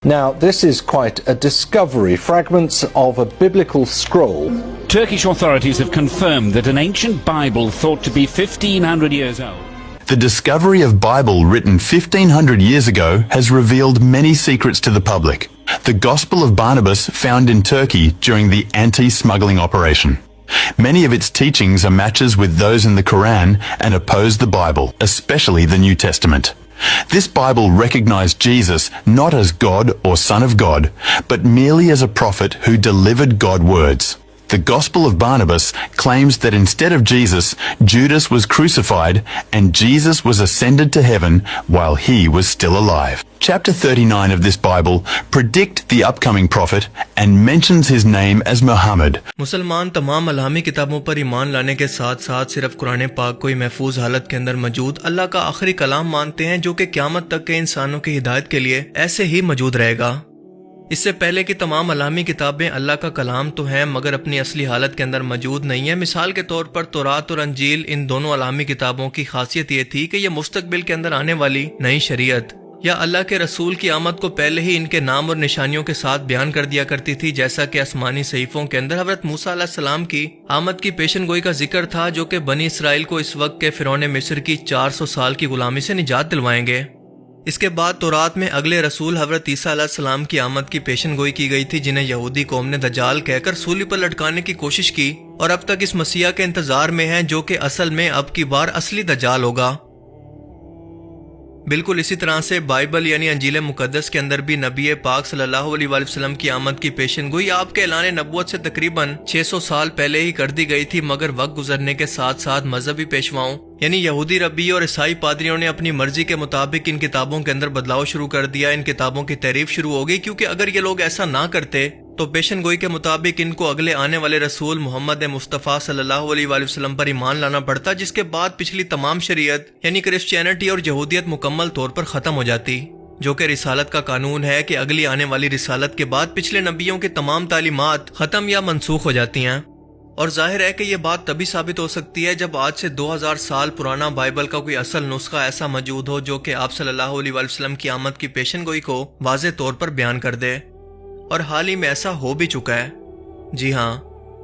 Now, this is quite a discovery. Fragments of a biblical scroll. Turkish authorities have confirmed that an ancient Bible thought to be 1,500 years old. The discovery of Bible written 1,500 years ago has revealed many secrets to the public. The Gospel of Barnabas found in Turkey during the anti-smuggling operation. Many of its teachings are matches with those in the Quran and oppose the Bible, especially the New Testament. This Bible recognized Jesus not as God or Son of God, but merely as a prophet who delivered God's words. The Gospel of Barnabas claims that instead of Jesus, Judas was crucified and Jesus was ascended to heaven while he was still alive. Chapter 39 of this Bible predict the upcoming prophet and mentions his name as Muhammad. मुसलमान तमाम अलामी किताबों पर ईमान लाने के साथ साथ सिर्फ कुरान पाक को ही महफूज हालत के अंदर मौजूद अल्लाह का आखिरी कलाम मानते हैं, जो कि क़यामत तक के इंसानों की हिदायत के लिए ऐसे ही मौजूद रहेगा। इससे पहले कि तमाम अलामी किताबें अल्लाह का कलाम तो हैं मगर अपनी असली हालत के अंदर मौजूद नहीं है। मिसाल के तौर पर तौरात और अंजील, इन दोनों अलामी किताबों की खासियत ये थी कि ये मुस्तकबिल के अंदर आने वाली नई शरीयत या अल्लाह के रसूल की आमद को पहले ही इनके नाम और निशानियों के साथ बयान कर दिया करती थी, जैसा कि आसमानी सहीफों के अंदर हज़रत मूसा अलैहिस्सलाम की आमद की पेशन गोई का जिक्र था, जो कि बनी इसराइल को इस वक्त के फिरौन मिस्र की 400 साल की गुलामी से निजात दिलवाएंगे। इसके बाद तौरात में अगले रसूल हज़रत ईसा अलैहिस्सलाम की आमद की पेशन गोई की गई थी, जिन्हें यहूदी कौम ने दज्जाल कहकर सूली पर लटकाने की कोशिश की और अब तक इस मसीहा के इंतजार में हैं, जो कि असल में अब की बार असली दज्जाल होगा। बिल्कुल इसी तरह से बाइबल यानी अंजील मुकद्दस के अंदर भी नबी पाक सल्लल्लाहु अलैहि वसल्लम की आमद की पेशन गोई आपके ऐलान नबूवत से तकरीबन 600 साल पहले ही कर दी गई थी, मगर वक्त गुजरने के साथ साथ मजहबी पेशवाओं यानी यहूदी रब्बी और ईसाई पादरियों ने अपनी मर्जी के मुताबिक इन किताबों के अंदर बदलाव शुरू कर दिया। इन किताबों की तारीफ शुरू हो गई, क्योंकि अगर ये लोग ऐसा ना करते तो पेशन गोई के मुताबिक इनको अगले आने वाले रसूल मोहम्मद मुस्तफ़ा सल्लल्लाहु अलैहि वसल्लम पर ईमान लाना पड़ता, जिसके बाद पिछली तमाम शरीयत यानी क्रिश्चियनिटी और यहूदियत मुकम्मल तौर पर ख़त्म हो जाती, जो कि रिसालत का कानून है कि अगली आने वाली रिसालत के बाद पिछले नबियों की तमाम तालीमात ख़त्म या मनसूख हो जाती हैं। और जाहिर है कि यह बात तभी साबित हो सकती है जब आज से 2000 साल पुराना बाइबल का कोई असल नुस्खा ऐसा मौजूद हो, जो कि आप सल्लल्लाहु अलैहि वसल्लम की आमद की पेशन गोई को वाज़ेह तौर पर बयान कर दे। और हाल ही में ऐसा हो भी चुका है। जी हाँ,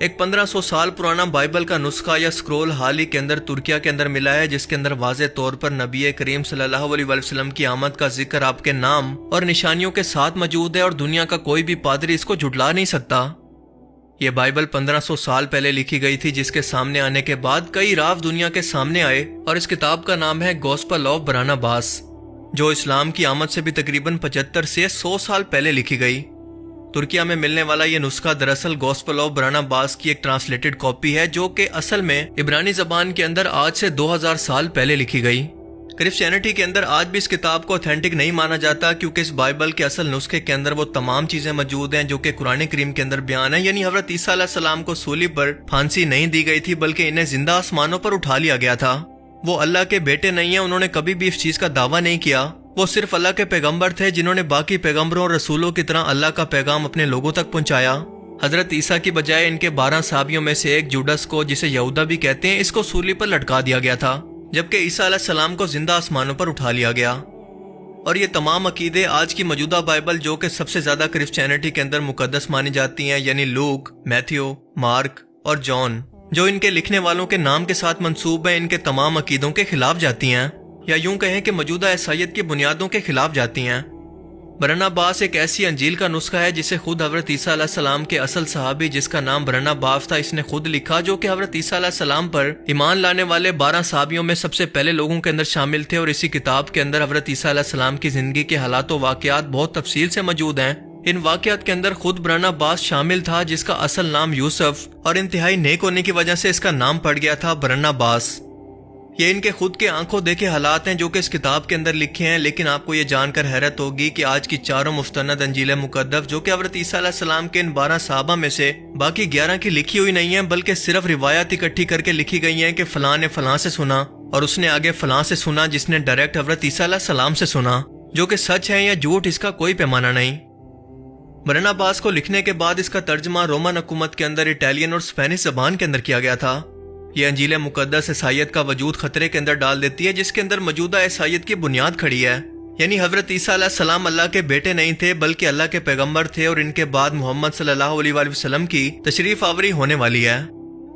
एक 1500 साल पुराना बाइबल का नुस्खा या स्क्रोल हाल ही के अंदर तुर्किया के अंदर मिला है, जिसके अंदर वाज़ेह तौर पर नबी करीम सल्लल्लाहु अलैहि वसल्लम की आमद का जिक्र आपके नाम और निशानियों के साथ मौजूद है और दुनिया का कोई भी पादरी इसको झुठला नहीं सकता। ये बाइबल 1500 साल पहले लिखी गई थी, जिसके सामने आने के बाद कई राव दुनिया के सामने आए और इस किताब का नाम है गॉस्पेल ऑफ बरनबास, जो इस्लाम की आमद से भी तकरीबन 75 से 100 साल पहले लिखी गई। तुर्किया में मिलने वाला ये नुस्खा दरअसल गॉस्पेल ऑफ बरनबास की एक ट्रांसलेटेड कॉपी है, जो कि असल में इब्रानी जबान के अंदर आज से 2000 साल पहले लिखी गई। क्रिश्चियनिटी के अंदर आज भी इस किताब को ऑथेंटिक नहीं माना जाता, क्योंकि इस बाइबल के असल नुस्खे के अंदर वो तमाम चीजें मौजूद हैं जो कि कुरान करीम के अंदर बयान है। यानी हज़रत ईसा अलैहिस्सलाम को सूली पर फांसी नहीं दी गई थी, बल्कि इन्हें जिंदा आसमानों पर उठा लिया गया था। वो अल्लाह के बेटे नहीं है, उन्होंने कभी भी इस चीज का दावा नहीं किया। वो सिर्फ अल्लाह के पैगंबर थे, जिन्होंने बाकी पैगंबरों और रसूलों की तरह अल्लाह का पैगाम अपने लोगों तक पहुंचाया। हजरत ईसा की बजाय इनके 12 साहबियों में से एक जुडस को, जिसे यहूदा भी कहते हैं, इसको सूली पर लटका दिया गया था, जबकि ईसा अलैहिस्सलाम को जिंदा आसमानों पर उठा लिया गया। और ये तमाम अकीदे आज की मौजूदा बाइबल, जो कि सबसे ज्यादा क्रिश्चियनिटी के अंदर मुकद्दस मानी जाती हैं, यानी लूक, मैथ्यू, मार्क और जॉन, जो इनके लिखने वालों के नाम के साथ मंसूब है, इनके तमाम अकीदों के खिलाफ जाती हैं, या यूं कहें कि मौजूदा ईसाईयत की बुनियादों के खिलाफ जाती हैं। बरनबास एक ऐसी अंजील का नुस्खा है जिसे खुद हज़रत ईसा अलैहिस्सलाम के असल सहाबी, जिसका नाम बरनबास था, इसने खुद लिखा, जो कि हज़रत ईसा अलैहिस्सलाम पर ईमान लाने वाले 12 सहाबियों में सबसे पहले लोगों के अंदर शामिल थे। और इसी किताब के अंदर हज़रत ईसा अलैहिस्सलाम की जिंदगी के हालात व वाक़यात बहुत तफसील से मौजूद हैं। इन वाक़यात के अंदर खुद बरनबास शामिल था, जिसका असल नाम यूसुफ और इंतहाई नेक होने की वजह से इसका नाम पड़ गया था बरनबास। ये इनके खुद के आंखों देखे हालात हैं जो कि इस किताब के अंदर लिखे हैं। लेकिन आपको ये जानकर हैरत होगी कि आज की चारों मुस्तनद अंजील मुकद्दस, जो कि हज़रत ईसा अलैहिस्सलाम के इन 12 सहाबा में से बाकी 11 की लिखी हुई नहीं है, बल्कि सिर्फ रिवायत इकट्ठी करके लिखी गई हैं कि फलां ने फलां से सुना और उसने आगे फलां से सुना, जिसने डायरेक्ट हज़रत ईसा अलैहिस्सलाम से सुना। जो कि सच है या झूठ, इसका कोई पैमाना नहीं। बरनबास को लिखने के बाद इसका तर्जमा रोमन हुकूमत के अंदर इटालियन और स्पेनिश जबान के अंदर किया गया था। यह अंजील मुकद्दस ईसाईयत का वजूद खतरे के अंदर डाल देती है, जिसके अंदर मौजूदा ईसाईयत की बुनियाद खड़ी है। यानी हजरत ईसा अलैहिस्सलाम अल्लाह के बेटे नहीं थे बल्कि अल्लाह के पैगंबर थे और इनके बाद मोहम्मद सल्लल्लाहु अलैहि वसल्लम की तशरीफ आवरी होने वाली है।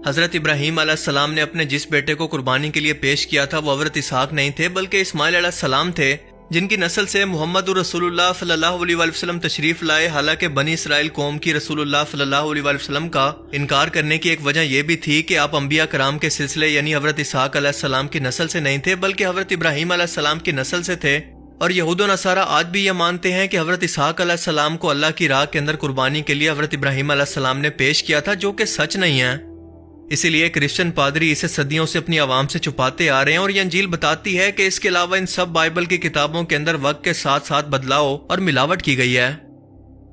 हजरत इब्राहीम अलैहिस्सलाम ने अपने जिस बेटे को कुर्बानी के लिए पेश किया था वो हजरत इसहाक नहीं थे बल्कि इस्माइल अलैहिस्सलाम थे, जिनकी नस्ल से मोहम्मद रसूलुल्लाह सल्लल्लाहु अलैहि वसल्लम तशरीफ लाए। हालांकि बनी इसराइल कौम की रसूलुल्लाह सल्लल्लाहु अलैहि वसल्लम का इनकार करने की एक वजह यह भी थी कि आप अंबिया कराम के सिलसिले यानी हजरत इसहाक अलैहिस्सलाम की नस्ल से नहीं थे बल्कि हजरत इब्राहीम अलैहिस्सलाम की नस्ल से थे। और यहूद व नसारा आज भी यह मानते हैं कि हजरत इसहाक अलैहिस्सलाम को अल्लाह की राह के अंदर कुर्बानी के लिए हजरत इब्राहीम अलैहिस्सलाम ने पेश किया था, जो कि सच नहीं है। इसीलिए क्रिश्चियन पादरी इसे सदियों से अपनी आवाम से छुपाते आ रहे हैं और ये अंजील बताती है कि इसके अलावा इन सब बाइबल की किताबों के अंदर वक्त के साथ साथ बदलाव और मिलावट की गई है।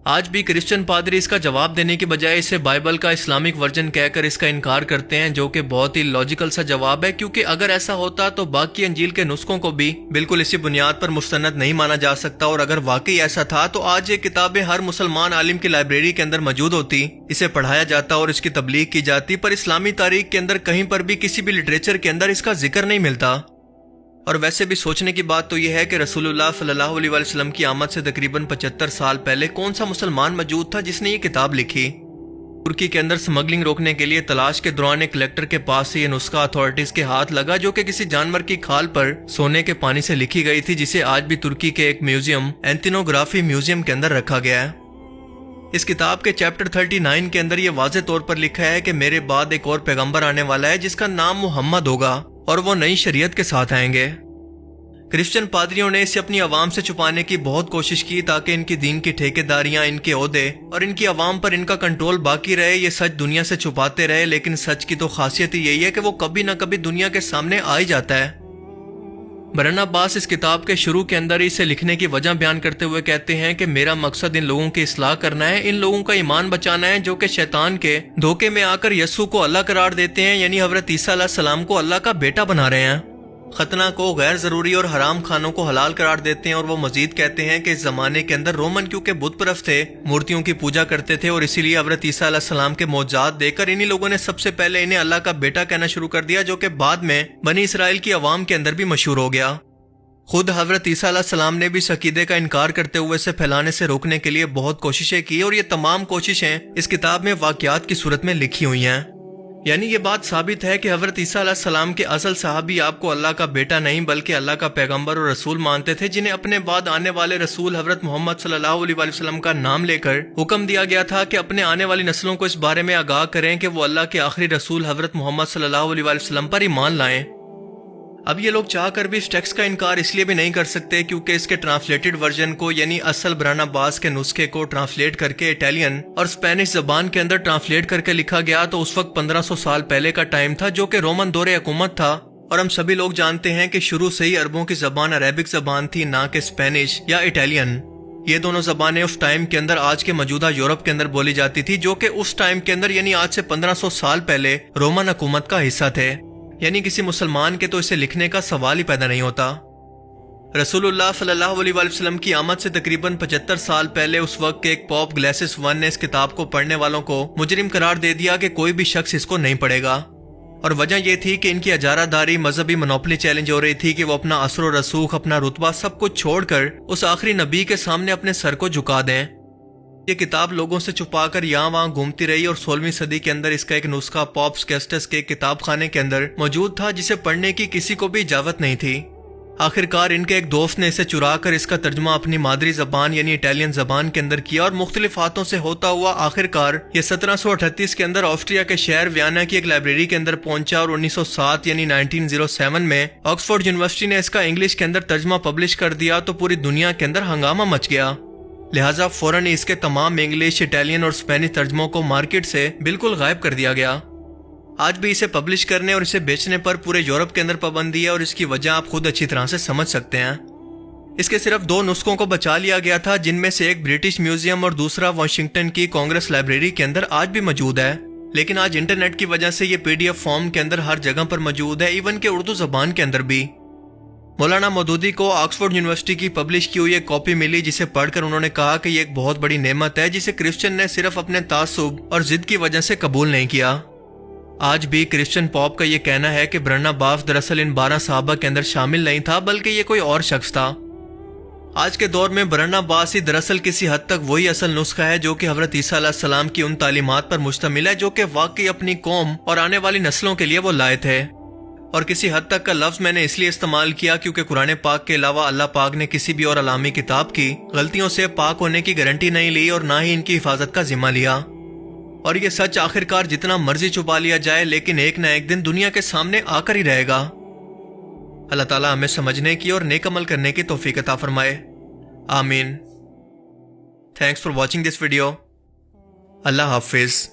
आज भी क्रिश्चियन पादरी इसका जवाब देने की बजाय इसे बाइबल का इस्लामिक वर्जन कहकर इसका इनकार करते हैं, जो कि बहुत ही लॉजिकल सा जवाब है, क्योंकि अगर ऐसा होता तो बाकी अंजील के नुस्खों को भी बिल्कुल इसी बुनियाद पर मुस्तनद नहीं माना जा सकता। और अगर वाकई ऐसा था तो आज ये किताबें हर मुसलमान आलिम की लाइब्रेरी के अंदर मौजूद होती, इसे पढ़ाया जाता और इसकी तबलीग की जाती। पर इस्लामी तारीख के अंदर कहीं पर भी किसी भी लिटरेचर के अंदर इसका जिक्र नहीं मिलता। और वैसे भी सोचने की बात तो यह है कि रसूलुल्लाह सल्लल्लाहु अलैहि वसल्लम की आमद से तकरीबन 75 साल पहले कौन सा मुसलमान मौजूद था जिसने ये किताब लिखी। तुर्की के अंदर स्मगलिंग रोकने के लिए तलाश के दौरान एक कलेक्टर के पास से ये नुस्खा अथॉरिटीज के हाथ लगा, जो कि किसी जानवर की खाल पर सोने के पानी से लिखी गई थी, जिसे आज भी तुर्की के एक म्यूजियम एंथिनोग्राफी म्यूजियम के अंदर रखा गया है। इस किताब के चैप्टर 39 के अंदर यह वाज़े तौर पर लिखा है कि मेरे बाद एक और पैगंबर आने वाला है जिसका नाम मुहम्मद होगा और वो नई शरीयत के साथ आएंगे। क्रिश्चियन पादरियों ने इसे अपनी आवाम से छुपाने की बहुत कोशिश की ताकि इनकी दीन की ठेकेदारियां, इनके ओहदे और इनकी आवाम पर इनका कंट्रोल बाकी रहे। ये सच दुनिया से छुपाते रहे, लेकिन सच की तो खासियत ही यही है कि वो कभी ना कभी दुनिया के सामने आ ही जाता है। बरन अब्बास इस किताब के शुरू के अंदर इसे लिखने की वजह बयान करते हुए कहते हैं कि मेरा मकसद इन लोगों की इस्लाह करना है, इन लोगों का ईमान बचाना है जो कि शैतान के धोखे में आकर यस्सु को अल्लाह करार देते हैं, यानी हजरत ईसा अलैहिस्सलाम को अल्लाह का बेटा बना रहे हैं, खतना को गैर जरूरी और हराम खानों को हलाल करार देते हैं। और वो मजीद कहते हैं कि इस जमाने के अंदर रोमन क्योंकि बुत परस्त थे, मूर्तियों की पूजा करते थे और इसीलिए हजरत ईसा अलैहिस्सलाम के मौजूद देकर इन्हीं लोगों ने सबसे पहले इन्हें अल्लाह का बेटा कहना शुरू कर दिया, जो कि बाद में बनी इसराइल की आवाम के अंदर भी मशहूर हो गया। खुद हजरत ईसा अलैहिस्सलाम ने भी इस अकीदे का इनकार करते हुए इसे फैलाने से रोकने के लिए बहुत कोशिशें की और ये तमाम कोशिशें इस किताब में वाकयात की सूरत में लिखी हुई हैं। यानी ये बात साबित है कि हजरत ईसा अलैहिस्सलाम के असल सहाबी आपको अल्लाह का बेटा नहीं बल्कि अल्लाह का पैगंबर और रसूल मानते थे, जिन्हें अपने बाद आने वाले रसूल हजरत मोहम्मद सल्लल्लाहु अलैहि वसल्लम का नाम लेकर हुक्म दिया गया था कि अपने आने वाली नस्लों को इस बारे में आगाह करें कि वो अल्लाह के आखिरी रसूल हजरत मोहम्मद सल्लल्लाहु अलैहि वसल्लम पर ईमान लाएं। अब ये लोग चाहकर भी इस टेक्स्ट का इनकार इसलिए भी नहीं कर सकते क्योंकि इसके ट्रांसलेटेड वर्जन को यानी असल बरन अब्बास के नुस्खे को ट्रांसलेट करके इटालियन और स्पेनिश जबान के अंदर ट्रांसलेट करके लिखा गया तो उस वक्त 1500 साल पहले का टाइम था, जो कि रोमन दौरे हुकूमत था। और हम सभी लोग जानते हैं कि शुरू से ही अरबों की जबान अरेबिक जबान थी, ना कि स्पेनिश या इटालियन। ये दोनों जबानें उस टाइम के अंदर आज के मौजूदा यूरोप के अंदर बोली जाती थी, जो कि उस टाइम के अंदर यानी आज से 1500 साल पहले रोमन हुकूमत का हिस्सा थे। यानी किसी मुसलमान के तो इसे लिखने का सवाल ही पैदा नहीं होता। रसूलुल्लाह सल्लल्लाहु अलैहि वसल्लम की आमद से तकरीबन 75 साल पहले उस वक्त के एक पोप ग्लेसिस I ने इस किताब को पढ़ने वालों को मुजरिम करार दे दिया कि कोई भी शख्स इसको नहीं पढ़ेगा। और वजह यह थी कि इनकी अजारादारी मजहबी मोनोपोली चैलेंज हो रही थी कि वो अपना असर और रसूख, अपना रुतबा सब कुछ छोड़कर उस आखिरी नबी के सामने अपने सर को झुका दें। ये किताब लोगों से छुपाकर यहाँ वहाँ घूमती रही और 16वीं सदी के अंदर इसका एक नुस्खा पॉप्स कैस्टस के किताब खाने के अंदर मौजूद था, जिसे पढ़ने की किसी को भी इजाजत नहीं थी। आखिरकार इनके एक दोस्त ने इसे चुरा कर इसका तर्जुमा अपनी मादरी जबान यानी इटालियन जबान के अंदर किया और मुख्तलिफ हाथों से होता हुआ आखिरकार ये 1738 के अंदर ऑस्ट्रिया के शहर वियना की एक लाइब्रेरी के अंदर पहुंचा और 1907 यानी 1907 में ऑक्सफोर्ड यूनिवर्सिटी ने इसका इंग्लिश के अंदर तर्जुमा पब्लिश कर दिया तो पूरी दुनिया के अंदर हंगामा मच गया। लिहाजा फौरन ही इसके तमाम इंग्लिश, इटालियन और स्पेनिश तर्जुमों को मार्केट से बिल्कुल गायब कर दिया गया। आज भी इसे पब्लिश करने और इसे बेचने पर पूरे यूरोप के अंदर पाबंदी है और इसकी वजह आप खुद अच्छी तरह से समझ सकते हैं। इसके सिर्फ 2 नुस्खों को बचा लिया गया था, जिनमें से एक ब्रिटिश म्यूजियम और दूसरा वाशिंगटन की कांग्रेस लाइब्रेरी के अंदर आज भी मौजूद है। लेकिन आज इंटरनेट की वजह से ये PDF फॉर्म के अंदर हर जगह पर मौजूद है, इवन के उर्दू जबान के अंदर भी। मौलाना मौदूदी को ऑक्सफोर्ड यूनिवर्सिटी की पब्लिश की हुई एक कॉपी मिली, जिसे पढ़कर उन्होंने कहा कि ये एक बहुत बड़ी नेमत है जिसे क्रिश्चियन ने सिर्फ अपने तासुब और जिद की वजह से कबूल नहीं किया। आज भी क्रिश्चियन पॉप का ये कहना है कि बरनबास दरअसल इन 12 सहाबा के अंदर शामिल नहीं था, बल्कि ये कोई और शख्स था। آج کے دور میں برہنہ باسی دراصل کسی حد تک وہی اصل نسخہ ہے جو کہ حضرت عیسیٰ علیہ السلام کی ان تعلیمات پر مشتمل ہے جو کہ واقعی اپنی قوم اور آنے والی نسلوں کے لیے وہ لائے تھے. اور کسی حد تک کا لفظ میں نے اس لیے استعمال کیا کیونکہ قرآن پاک کے علاوہ اللہ پاک نے کسی بھی اور علامی کتاب کی غلطیوں سے پاک ہونے کی گارنٹی نہیں لی اور نہ ہی ان کی حفاظت کا ذمہ لیا. اور یہ سچ آخرکار جتنا مرضی چھپا لیا جائے لیکن ایک نہ ایک دن دنیا کے سامنے آ کر ہی رہے گا. اللہ تعالیٰ ہمیں سمجھنے کی اور نیک عمل کرنے کی توفیق عطا فرمائے. آمین. Thanks for watching this video. اللہ حافظ.